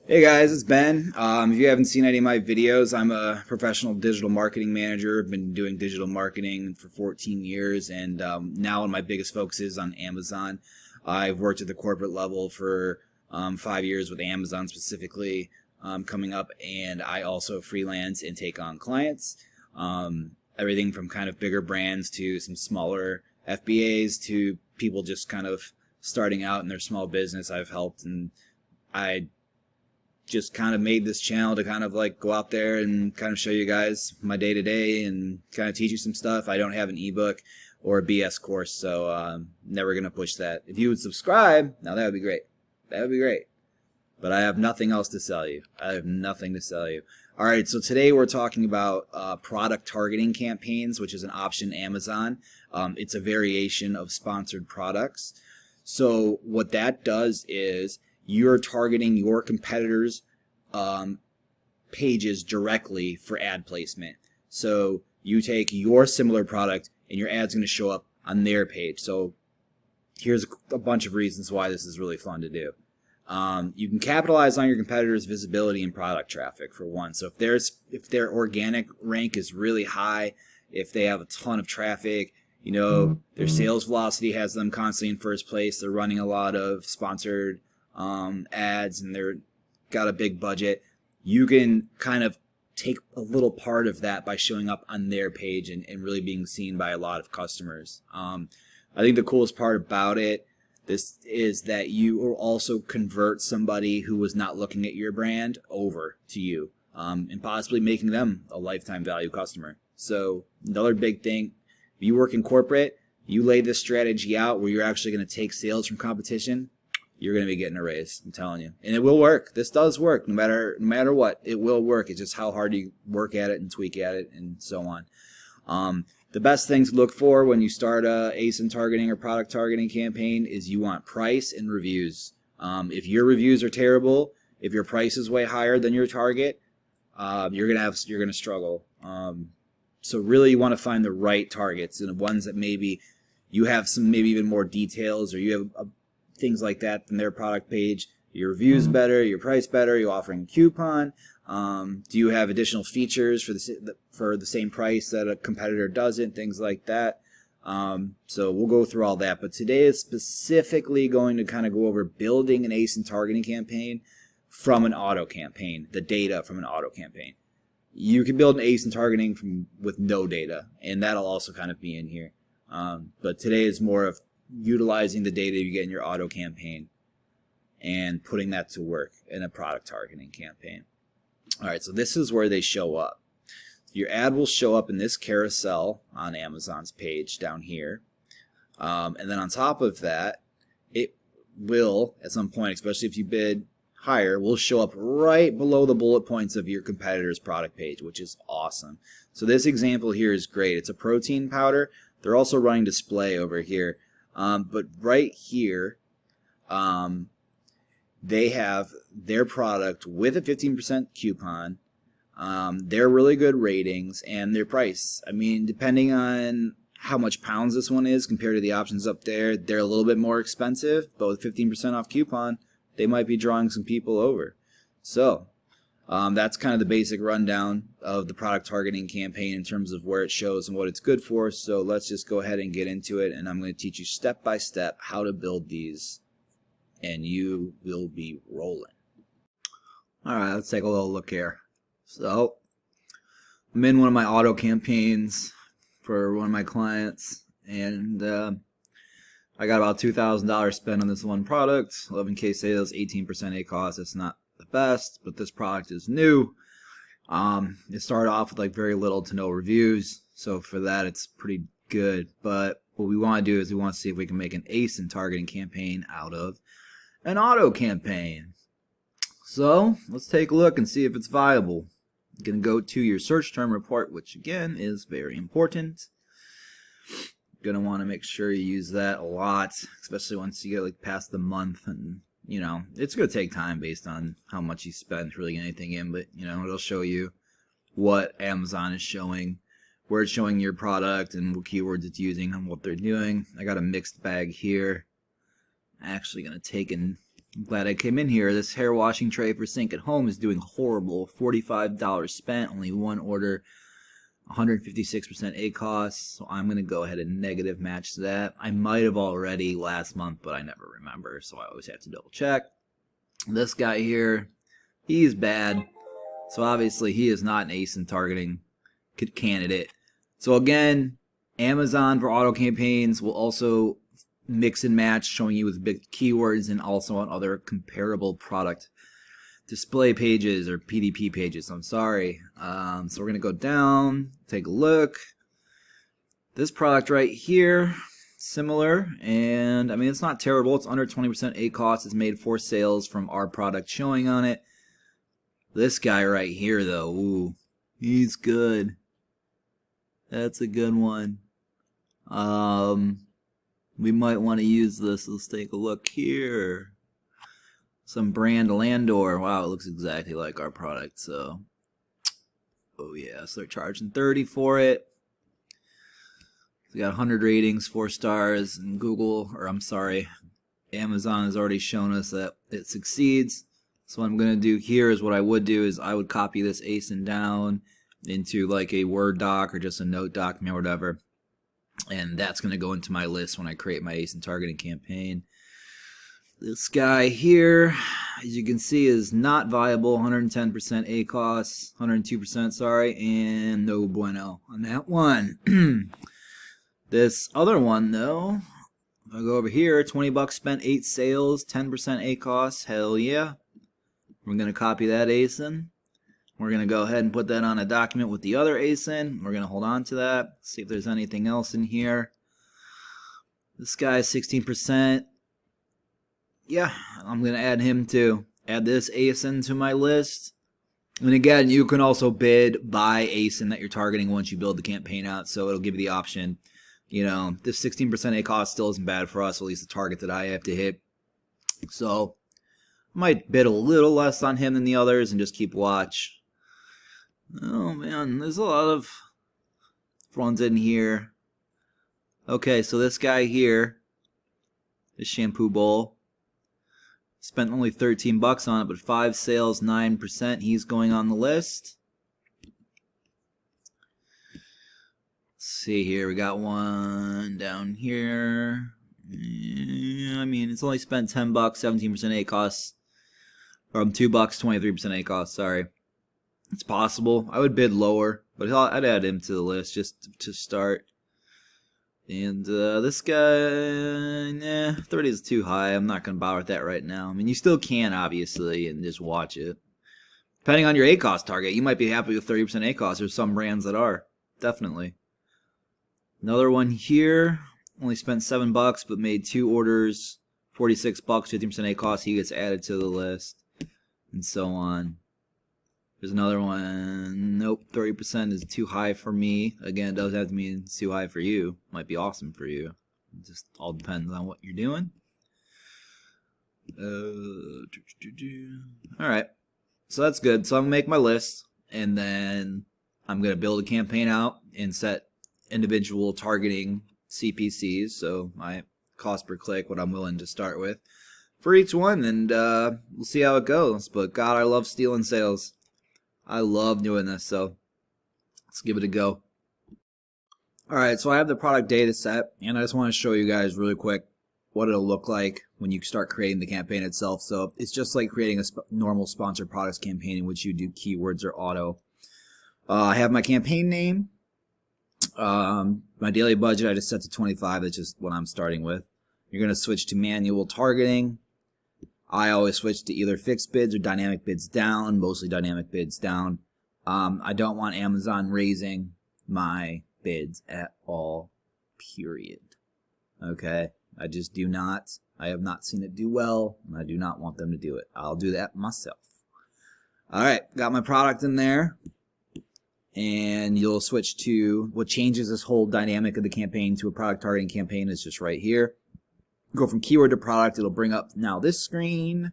Hey guys, it's Ben. If you haven't seen any of my videos, I'm a professional digital marketing manager. I've been doing digital marketing for 14 years, and now one of my biggest focuses is on Amazon. I've worked at the corporate level for 5 years with Amazon specifically coming up, and I also freelance and take on clients. Everything from kind of bigger brands to some smaller FBAs to people just kind of starting out in their small business. I've helped, and I just kind of made this channel to kind of like go out there and kind of show you guys my day to day and kind of teach you some stuff. I don't have an ebook or a BS course, so never gonna push that. If you would subscribe, now that would be great. That would be great. But I have nothing else to sell you. I have nothing to sell you. All right, so today we're talking about product targeting campaigns, which is an option in Amazon. It's a variation of sponsored products. So what that does is you're targeting your competitors' pages directly for ad placement. So you take your similar product and your ad's going to show up on their page. So here's a bunch of reasons why this is really fun to do. You can capitalize on your competitors' visibility and product traffic for one. So if their organic rank is really high, if they have a ton of traffic, their sales velocity has them constantly in first place. They're running a lot of sponsored ads and they're got a big budget. You can kind of take a little part of that by showing up on their page and really being seen by a lot of customers. I think the coolest part about this is that you will also convert somebody who was not looking at your brand over to you, and possibly making them a lifetime value customer. So another big thing, if you work in corporate, you lay this strategy out where you're actually going to take sales from competition, you're going to be getting a raise. I'm telling you. And it will work. This does work no matter what. It will work. It's just how hard you work at it and tweak at it and so on. The best things to look for when you start a ASIN targeting or product targeting campaign is you want price and reviews. If your reviews are terrible, if your price is way higher than your target, you're gonna struggle. So really you want to find the right targets and the ones that maybe you have some maybe even more details, or you have things like that from their product page. Your reviews better, your price better, you're offering a coupon. Do you have additional features for the same price that a competitor doesn't? Things like that. So we'll go through all that. But today is specifically going to kind of go over building an ASIN targeting campaign from an auto campaign, the data from an auto campaign. You can build an ASIN targeting with no data, and that'll also kind of be in here. But today is more of utilizing the data you get in your auto campaign and putting that to work in a product targeting campaign. All right, so this is where they show up. Your ad will show up in this carousel on Amazon's page down here. And then on top of that, it will, at some point, especially if you bid higher, will show up right below the bullet points of your competitor's product page, which is awesome. So this example here is great. It's a protein powder. They're also running display over here. But right here, they have their product with a 15% coupon, their really good ratings, and their price. I mean, depending on how much pounds this one is compared to the options up there, they're a little bit more expensive, but with 15% off coupon, they might be drawing some people over. So that's kind of the basic rundown of the product targeting campaign in terms of where it shows and what it's good for. So let's just go ahead and get into it, and I'm going to teach you step by step how to build these, and you will be rolling. All right, let's take a little look here. So I'm in one of my auto campaigns for one of my clients, and I got about $2,000 spent on this one product. 11K sales, 18% ACoS. It's not the best, but this product is new. It started off with like very little to no reviews, so for that it's pretty good. But what we want to do is we want to see if we can make an ASIN targeting campaign out of an auto campaign. So let's take a look and see if it's viable. You're going to go to your search term report, which again is very important. You're going to want to make sure you use that a lot, especially once you get like past the month, and it's going to take time based on how much you spend to really get anything in, but it'll show you what Amazon is showing, where it's showing your product and what keywords it's using and what they're doing. I got a mixed bag here. I'm actually going to take and I'm glad I came in here. This hair washing tray for sink at home is doing horrible. $45 spent, only one order, 156% ACOS. So I'm going to go ahead and negative match that. I might have already last month, but I never remember, so I always have to double check. This guy here, he's bad. So obviously he is not an ASIN targeting candidate. So again, Amazon for auto campaigns will also mix and match, showing you with big keywords and also on other comparable product display pages or PDP pages. I'm sorry. So we're going to go down, take a look. This product right here, similar, and I mean, it's not terrible. It's under 20% ACOS. It's made 4 sales from our product showing on it. This guy right here, though, ooh, he's good. That's a good one. We might want to use this. Let's take a look here. Some brand Landor. Wow, it looks exactly like our product. So, oh yeah, so they're charging $30 for it. We got 100 ratings, 4 stars, and Google, or I'm sorry, Amazon has already shown us that it succeeds. So what I'm going to do here is what I would do is I would copy this ASIN down into like a Word doc or just a note document or whatever. And that's going to go into my list when I create my ASIN targeting campaign. This guy here, as you can see, is not viable. 110% ACOS, 102%, sorry, and no bueno on that one. This other one, though, if I go over here, $20 spent, 8 sales, 10% ACOS, hell yeah. We're going to copy that ASIN. We're going to go ahead and put that on a document with the other ASIN. We're going to hold on to that, see if there's anything else in here. This guy is 16%. Yeah, I'm going to add him too. Add this ASIN to my list. And again, you can also bid by ASIN that you're targeting once you build the campaign out. So it'll give you the option. You know, this 16% ACOS still isn't bad for us, at least the target that I have to hit. So I might bid a little less on him than the others and just keep watch. Oh man, there's a lot of ones in here. Okay, so this guy here, this shampoo bowl, spent only $13 on it, but 5 sales, 9%. He's going on the list. Let's see here. We got one down here. I mean, it's only spent $10, 17% ACOS. From $2, 23% ACOS. Sorry. It's possible. I would bid lower, but I'd add him to the list just to start. And this guy, nah, 30 is too high. I'm not going to bother with that right now. I mean, you still can, obviously, and just watch it. Depending on your ACOS target, you might be happy with 30% ACOS. There's some brands that are. Definitely. Another one here. Only spent $7, but made 2 orders. $46, 15% ACOS. He gets added to the list. And so on. There's another one. Nope, 30% is too high for me. Again, it doesn't have to mean it's too high for you. Might be awesome for you. It just all depends on what you're doing. Alright. So that's good. So I'm going to make my list. And then I'm going to build a campaign out and set individual targeting CPCs. So my cost per click, what I'm willing to start with for each one. And we'll see how it goes. But God, I love stealing sales. I love doing this, so let's give it a go. Alright, so I have the product data set, and I just want to show you guys really quick what it'll look like when you start creating the campaign itself. So it's just like creating a normal sponsored products campaign in which you do keywords or auto. I have my campaign name. My daily budget I just set to 25. That's just what I'm starting with. You're going to switch to manual targeting. I always switch to either fixed bids or dynamic bids down, mostly dynamic bids down. I don't want Amazon raising my bids at all, period. Okay? I just do not. I have not seen it do well, and I do not want them to do it. I'll do that myself. Alright, got my product in there. And you'll switch to what changes this whole dynamic of the campaign to a product targeting campaign is just right here. Go from keyword to product. It'll bring up now this screen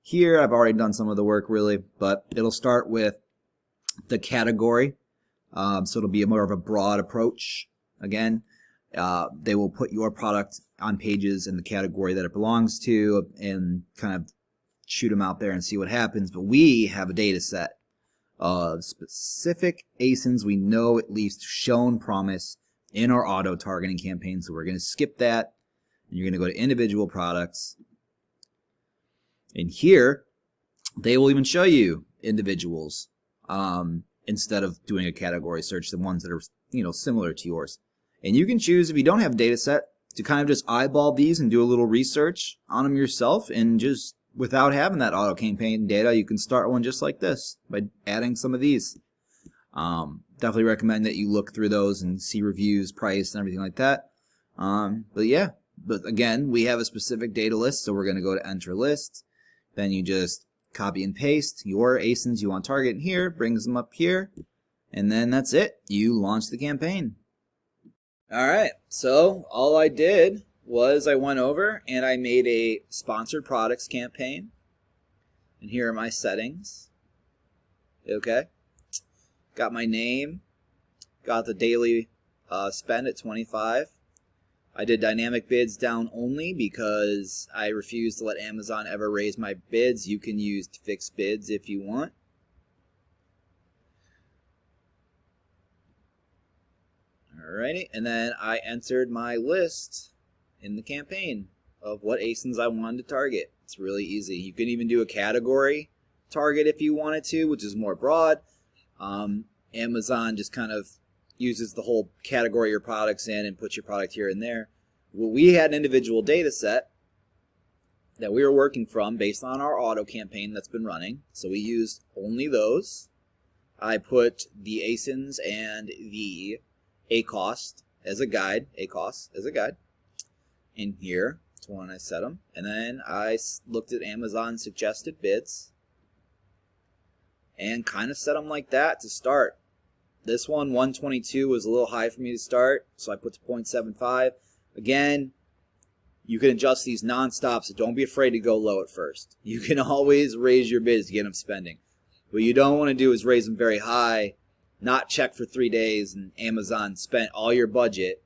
here. I've already done some of the work really, but it'll start with the category. So it'll be more of a broad approach again. They will put your product on pages in the category that it belongs to and kind of shoot them out there and see what happens. But we have a data set of specific ASINs we know at least shown promise in our auto targeting campaign. So we're going to skip that, and you're going to go to individual products. And here, they will even show you individuals instead of doing a category search, the ones that are, you know, similar to yours. And you can choose, if you don't have a data set, to kind of just eyeball these and do a little research on them yourself, and just without having that auto campaign data, you can start one just like this by adding some of these. Definitely recommend that you look through those and see reviews, price, and everything like that. But yeah, but again, we have a specific data list, so we're going to go to enter list. Then you just copy and paste your ASINs you want to target in here, brings them up here, and then that's it. You launch the campaign. All right, so all I did was I went over and I made a sponsored products campaign. And here are my settings. Okay. Got my name. Got the daily spend at 25. I did dynamic bids down only because I refuse to let Amazon ever raise my bids. You can use fixed bids if you want. Alrighty, and then I entered my list in the campaign of what ASINs I wanted to target. It's really easy. You can even do a category target if you wanted to, which is more broad. Amazon just kind of uses the whole category your products in and puts your product here and there. Well, we had an individual data set that we were working from based on our auto campaign that's been running. So we used only those. I put the ASINs and the ACoS as a guide, in here. That's when I set them. And then I looked at Amazon suggested bids and kind of set them like that to start. This one, 122, was a little high for me to start, so I put to 0.75. Again, you can adjust these nonstop, so don't be afraid to go low at first. You can always raise your bids to get them spending. What you don't want to do is raise them very high, not check for 3 days, and Amazon spent all your budget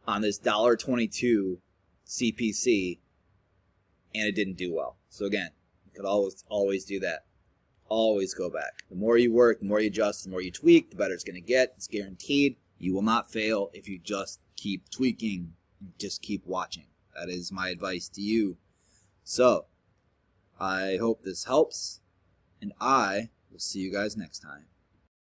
on this $1.22 CPC, and it didn't do well. So again, you could always do that. Always go back. The more you work, the more you adjust, the more you tweak, the better it's going to get. It's guaranteed. You will not fail if you just keep tweaking, just keep watching. That is my advice to you. So, I hope this helps, and I will see you guys next time.